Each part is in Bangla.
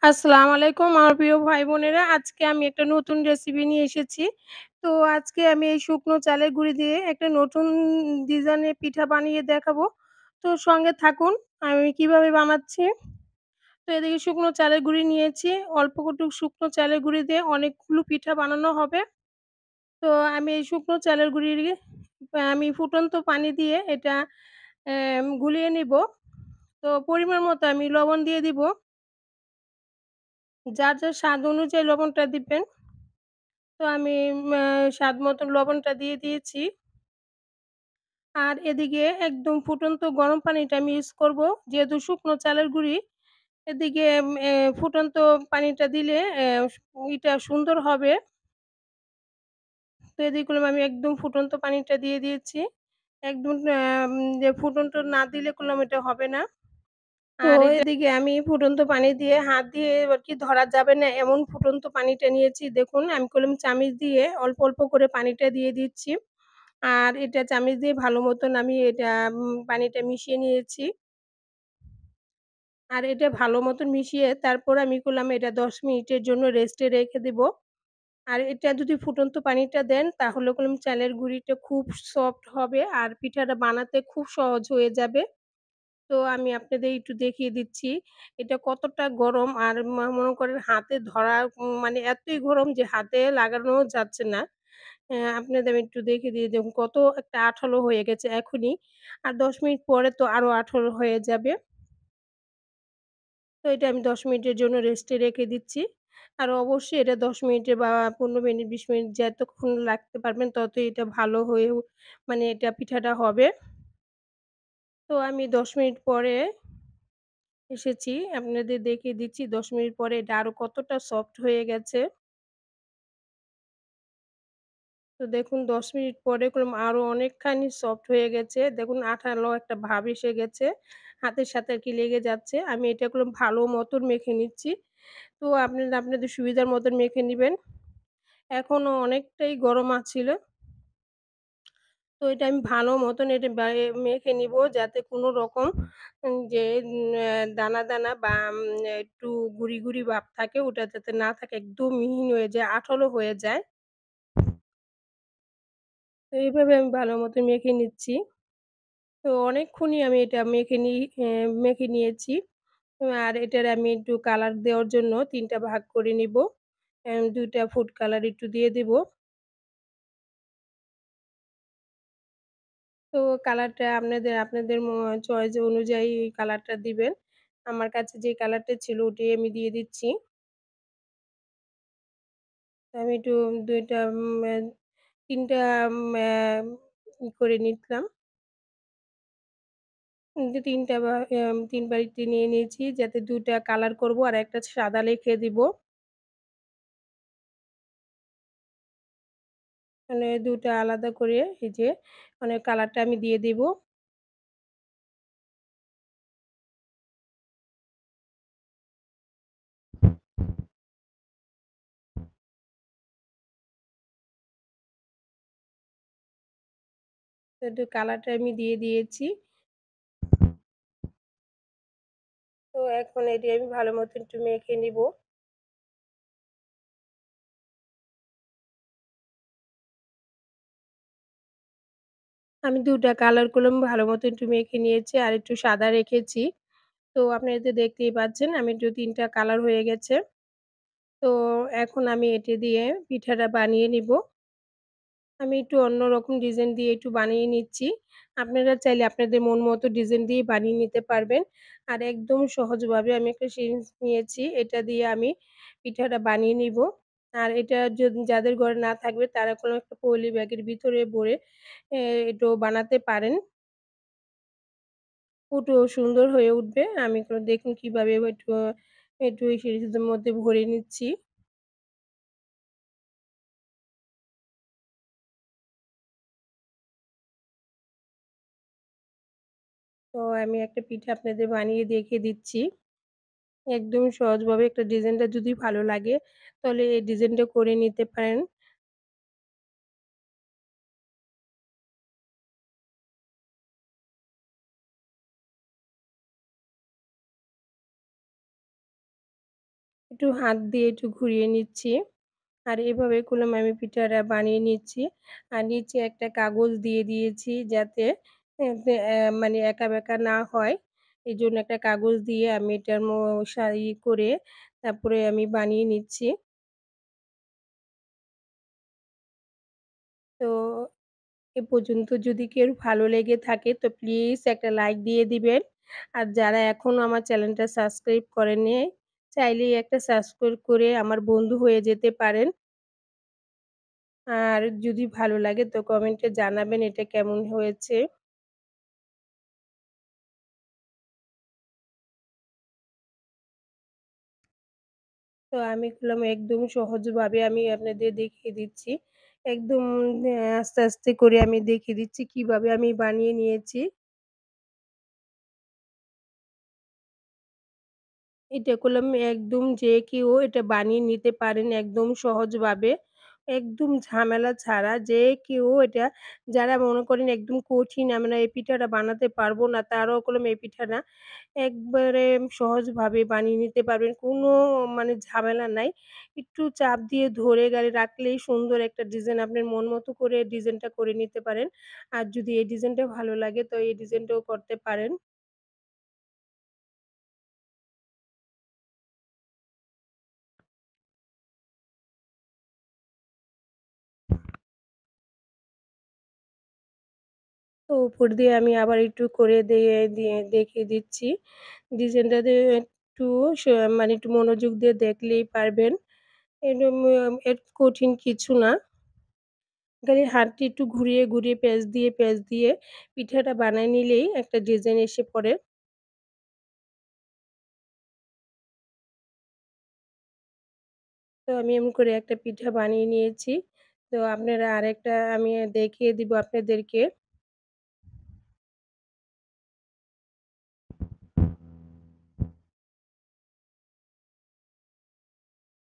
আসসালামু আলাইকুম আমার প্রিয় ভাই-বোনেরা। আজকে আমি একটা নতুন রেসিপি নিয়ে এসেছি। তো আজকে আমি এই শুকনো চালের গুঁড়ি দিয়ে একটা নতুন ডিজাইনের পিঠা বানিয়ে দেখাবো। তো সঙ্গে থাকুন আমি কিভাবে বানাচ্ছি। তো এদিকে শুকনো চালের গুঁড়ি নিয়েছি। অল্প কটুক শুকনো চালের গুঁড়ি দিয়ে অনেকগুলো পিঠা বানানো হবে। তো আমি এই শুকনো চালের গুঁড়ি আমি ফুটন্ত পানি দিয়ে এটা গুলিয়ে নিবো। তো পরিমাণ মতো আমি লবণ দিয়ে দিব। যার স্বাদ অনুযায়ী লবণটা দিবেন। তো আমি স্বাদ মতো লবণটা দিয়ে দিয়েছি। আর এদিকে একদম ফুটন্ত গরম পানিটা আমি ইউজ করব। যেহেতু শুকনো চালের গুঁড়ি, এদিকে ফুটন্ত পানিটা দিলে ইটা সুন্দর হবে। তো এদিকে করলাম আমি একদম ফুটন্ত পানিটা দিয়ে দিয়েছি। একদম যে ফুটন্ত না দিলে করলাম এটা হবে না। তো এদিকে আমি ফুটন্ত পানি দিয়ে হাত দিয়ে আরকি ধরা যাবে না এমন ফুটন্ত পানিটা নিয়েছি। দেখুন আমি করলাম চামিচ দিয়ে অল্প, অল্প করে পানিটা দিয়ে দিচ্ছি। আর এটা চামিচ দিয়ে ভালো মতন আমি এটা পানিটা মিশিয়ে নিয়েছি। আর এটা ভালো মতন মিশিয়ে তারপর আমি করলাম এটা ১০ মিনিটের জন্য রেস্টে রেখে দিব। আর এটা যদি ফুটন্ত পানিটা দেন তাহলে করলাম চালের গুঁড়িটা খুব সফট হবে আর পিঠাটা বানাতে খুব সহজ হয়ে যাবে। তো আমি আপনাদের একটু দেখিয়ে দিচ্ছি। এটা কতটা গরম আর মনে করেন হাতে ধরা মানে এতই গরম যে হাতে লাগানো যাচ্ছে না। আপনাদের আমি একটু দেখিয়ে দিয়ে দেখুন কত একটা আঠালো হয়ে গেছে এখনই। আর ১০ মিনিট পরে তো আরো আঠালো হয়ে যাবে। তো এটা আমি ১০ মিনিটের জন্য রেস্টে রেখে দিচ্ছি। আর অবশ্যই এটা ১০ মিনিটে বা ১৫ মিনিট ২০ মিনিট যতক্ষণ রাখতে পারবেন ততই এটা ভালো হয়ে মানে এটা পিঠাটা হবে। তো আমি ১০ মিনিট পরে এসেছি। আপনাদের দেখিয়ে দিচ্ছি ১০ মিনিট পরে এটা আরো কতটা সফট হয়ে গেছে। তো দেখুন ১০ মিনিট পরে করলাম আরো অনেকখানি সফট হয়ে গেছে। দেখুন আঠালো একটা ভাব এসে গেছে। হাতের সাথে আরকি লেগে যাচ্ছে। আমি এটা করলাম ভালো মতন মেখে নিচ্ছি। তো আপনাদের সুবিধার মতন মেখে নিবেন। এখনো অনেকটাই গরম আছিল। তো এটা আমি ভালো মতন এটা মেখে নিবো যাতে কোনো রকম যে দানা, দানা বা একটু গুঁড়ি, গুঁড়ি ভাব থাকে ওটা যাতে না থাকে একদম মিহিন হয়ে যায়, আঠালো হয়ে যায়। তো এইভাবে আমি ভালো মতো মেখে নিচ্ছি। তো অনেকক্ষণই আমি এটা মেখে নিয়েছি। আর এটার আমি একটু কালার দেওয়ার জন্য ৩ টা ভাগ করে নিবো। ২ টা ফুড কালার একটু দিয়ে দিব। তো কালারটা আপনাদের চয়েস অনুযায়ী কালারটা দিবেন। আমার কাছে যে কালারটা ছিল ওটাই আমি দিয়ে দিচ্ছি। আমি একটু ২ টা ৩ টা ম্যা করে নিলাম। ৩ টা বা ৩ বাটিতে নিয়ে নিয়েছি যাতে ২ টা কালার করব আর একটা সাদা লিখে দিব। মানে ২ টা আলাদা করে এই যে মানে কালারটা আমি দিয়ে দিব। তো কালারটা আমি দিয়ে দিয়েছি। তো এখন এটি আমি ভালো মতো একটু মেখে নিব। আমি ২ টা কালার করলাম ভালো মতো একটু মেখে নিয়েছি আর একটু সাদা রেখেছি। তো আপনারা তো দেখতেই পাচ্ছেন আমি একটু ৩ টা কালার হয়ে গেছে। তো এখন আমি এটি দিয়ে পিঠাটা বানিয়ে নিব। আমি একটু অন্যরকম ডিজাইন দিয়ে একটু বানিয়ে নিচ্ছি। আপনারা চাইলে আপনাদের মন মতো ডিজাইন দিয়ে বানিয়ে নিতে পারবেন। আর একদম সহজভাবে আমি একটা সিরিঞ্জ নিয়েছি। এটা দিয়ে আমি পিঠাটা বানিয়ে নিব। আর এটা যাদের ঘরে না থাকবে তারা কোনো একটা পলি ব্যাগের ভিতরে ভরে এ এটাও বানাতে পারেন। ফুটও সুন্দর হয়ে উঠবে। আমি দেখুন কিভাবে একটু এই সিরিজের মধ্যে ভরে নিচ্ছি। তো আমি একটা পিঠা আপনাদের বানিয়ে দেখিয়ে দিচ্ছি। একদম সহজভাবে একটা ডিজাইনটা যদি ভালো লাগে তাহলে এই ডিজাইনটা করে নিতে পারেন। একটু হাত দিয়ে একটু ঘুরিয়ে নিচ্ছি। আর এভাবে করলাম আমি পিঠাটা বানিয়ে নিচ্ছি। আর নিচে একটা কাগজ দিয়ে দিয়েছি যাতে মানে এঁকা-বেঁকা না হয়। এজন্য একটা কাগজ দিয়ে আমি এটার করে তারপরে আমি বানিয়ে নিচ্ছি। তো এ পর্যন্ত যদি কেউ ভালো লেগে থাকে তো প্লিজ একটা লাইক দিয়ে দিবেন। আর যারা এখনও আমার চ্যানেলটা সাবস্ক্রাইব করেননি, চাইলেই একটা সাবস্ক্রাইব করে আমার বন্ধু হয়ে যেতে পারেন। আর যদি ভালো লাগে তো কমেন্টে জানাবেন এটা কেমন হয়েছে। তো আমি করলাম একদম সহজভাবে আমি আপনাদের দেখিয়ে দিচ্ছি। একদম আস্তে, আস্তে করে আমি দেখিয়ে দিচ্ছি কিভাবে আমি বানিয়ে নিয়েছি। এটা করলাম একদম যে কেউ এটা বানিয়ে নিতে পারেন একদম সহজভাবে। একদম ঝামেলা ছাড়া যে কেউ এটা যারা মনে করেন একদম কঠিন আমরা এই পিঠাটা বানাতে পারবো না, তারাও করলাম এই পিঠাটা একবারে সহজভাবে বানিয়ে নিতে পারবেন। কোনো মানে ঝামেলা নাই। একটু চাপ দিয়ে ধরে রাখলেই সুন্দর একটা ডিজাইন আপনার মন মতো করে ডিজাইনটা করে নিতে পারেন। আর যদি এই ডিজাইনটা ভালো লাগে তো এই ডিজাইনটাও করতে পারেন। তো উপর দিয়ে আমি আবার একটু করে দিয়ে দেখিয়ে দিচ্ছি। ডিজাইনটাতে একটু স মানে একটু মনোযোগ দিয়ে দেখলেই পারবেন। এরম এর কঠিন কিছু না। খালি হাতটি একটু ঘুরিয়ে, ঘুরিয়ে পেঁচ দিয়ে পিঠাটা বানায় নিলেই একটা ডিজাইন এসে পড়ে। তো আমি এমন করে একটা পিঠা বানিয়ে নিয়েছি। তো আপনারা আরেকটা আমি দেখিয়ে দিব আপনাদেরকে।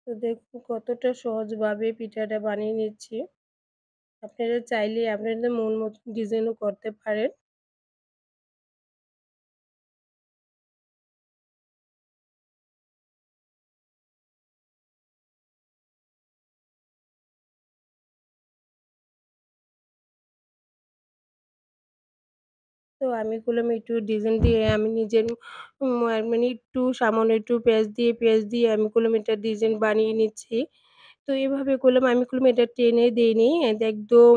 তো দেখুন কতটা সহজভাবে পিঠাটা বানিয়ে নিচ্ছি। আপনারা চাইলে আপনাদের মন মতো ডিজাইনও করতে পারেন। তো আমি করলাম একটু ডিজাইন দিয়ে আমি নিজের মানে একটু সামান্য একটু পেঁয়াজ দিয়ে আমি করলাম এটা ডিজাইন বানিয়ে নিচ্ছি। তো এভাবে করলাম আমি করলাম এটা টেনে দেইনি। একদম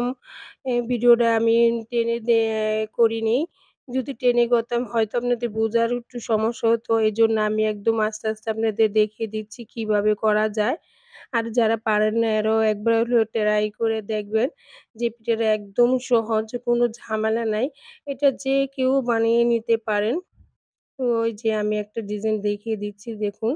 ভিডিওটা আমি টেনে করিনি। যদি টেনে করতাম হয়তো আপনাদের বোঝার একটু সমস্যা হতো। এজন্য আমি একদম আস্তে, আস্তে আপনাদের দেখিয়ে দিচ্ছি কিভাবে করা যায়। আর যারা পারেন না এরাও একবার হলেও ট্রাই করে দেখবেন যে পিঠাটা একদম সহজ, কোনো ঝামেলা নাই। এটা যে কেউ বানিয়ে নিতে পারেন। তো ওই যে আমি একটা ডিজাইন দেখিয়ে দিচ্ছি দেখুন।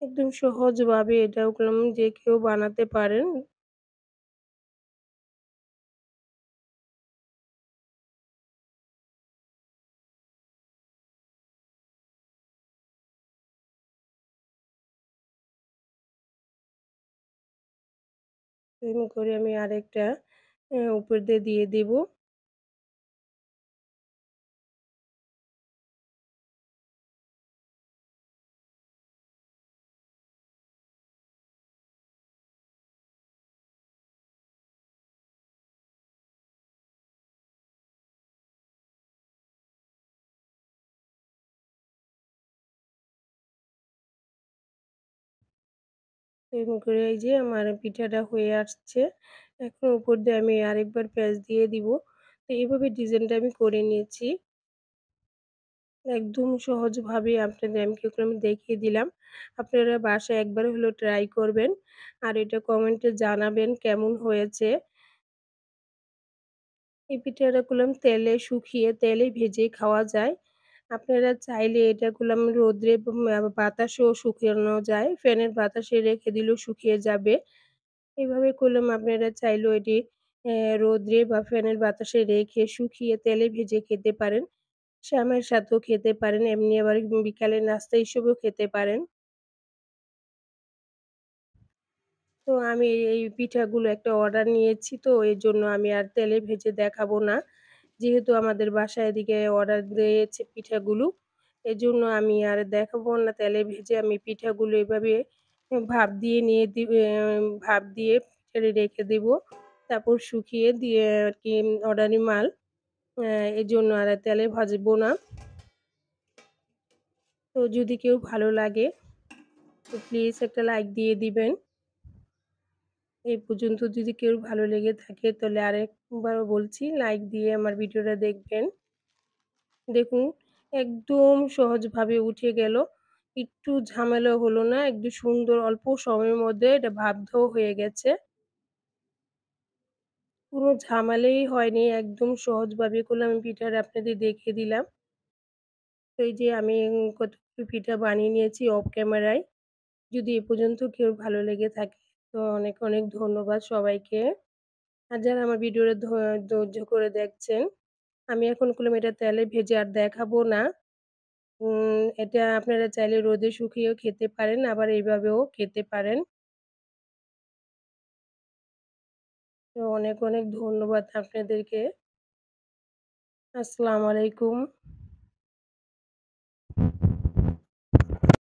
একদম সহজভাবে এটাও করলাম যে কেউ বানাতে পারেন। এরকম করে আমি আরেকটা উপর দিয়ে দেব। এরকম করে এই যে আমার পিঠাটা হয়ে আসছে। এখন উপর দিয়ে আমি আরেকবার পেঁয়াজ দিয়ে দিব। তো এভাবে ডিজাইনটা আমি করে নিয়েছি। একদম সহজভাবে আপনাদের আমি কি করে আমি দেখিয়ে দিলাম। আপনারা বাসায় একবার হলেও ট্রাই করবেন। আর এটা কমেন্টে জানাবেন কেমন হয়েছে। এই পিঠাটা করলাম তেলে শুকিয়ে তেলে ভেজে খাওয়া যায়। আপনারা চাইলে এটা করলাম রৌদ্রে বাতাসেও শুকানো যায়। ফ্যানের বাতাসে রেখে দিলেও শুকিয়ে যাবে। এভাবে করলাম আপনারা চাইলেও এটি রৌদ্রে বা ফ্যানের বাতাসে রেখে শুকিয়ে তেলে ভেজে খেতে পারেন। শ্যামের সাথেও খেতে পারেন। এমনি আবার বিকালের নাস্তা হিসেবেও খেতে পারেন। তো আমি এই পিঠাগুলো একটা অর্ডার নিয়েছি তো এজন্য আমি আর তেলে ভেজে দেখাবো না। যেহেতু আমাদের বাসায় এদিকে অর্ডার দিয়েছে পিঠাগুলো, এজন্য আমি আর দেখাবো না তেলে ভেজে আমি পিঠাগুলো এভাবে ভাপ দিয়ে নিয়ে ভাপ দিয়ে রেখে দেবো। তারপর শুকিয়ে দিয়ে আরকি অর্ডারি মাল এজন্য আর তেলে ভাজবো না। তো যদি কেউ ভালো লাগে তো প্লিজ একটা লাইক দিয়ে দিবেন। এই পর্যন্ত যদি কেউ ভালো লেগে থাকে তাহলে আরেকবারও বলছি লাইক দিয়ে আমার ভিডিওটা দেখবেন। দেখুন একদম সহজভাবে উঠে গেল। একটু ঝামেলা হলো না। একদম সুন্দর অল্প সময়ের মধ্যে এটা ভাবতেও হয়ে গেছে। কোনো ঝামেলাই হয়নি। একদম সহজভাবে করলাম আমি পিঠাটা আপনাদের দেখিয়ে দিলাম। তো এই যে আমি কতগুলো পিঠা বানিয়ে নিয়েছি অফ ক্যামেরায়। যদি এ পর্যন্ত কেউ ভালো লেগে থাকে তো অনেক, অনেক ধন্যবাদ সবাইকে। আর যারা আমার ভিডিওটা ধৈর্য করে দেখছেন, আমি এখন করলাম এটা তেলে ভেজে আর দেখাবো না। এটা আপনারা চাইলে রোদে শুকিয়েও খেতে পারেন, আবার এইভাবেও খেতে পারেন। তো অনেক, অনেক ধন্যবাদ আপনাদেরকে। আসসালামু আলাইকুম।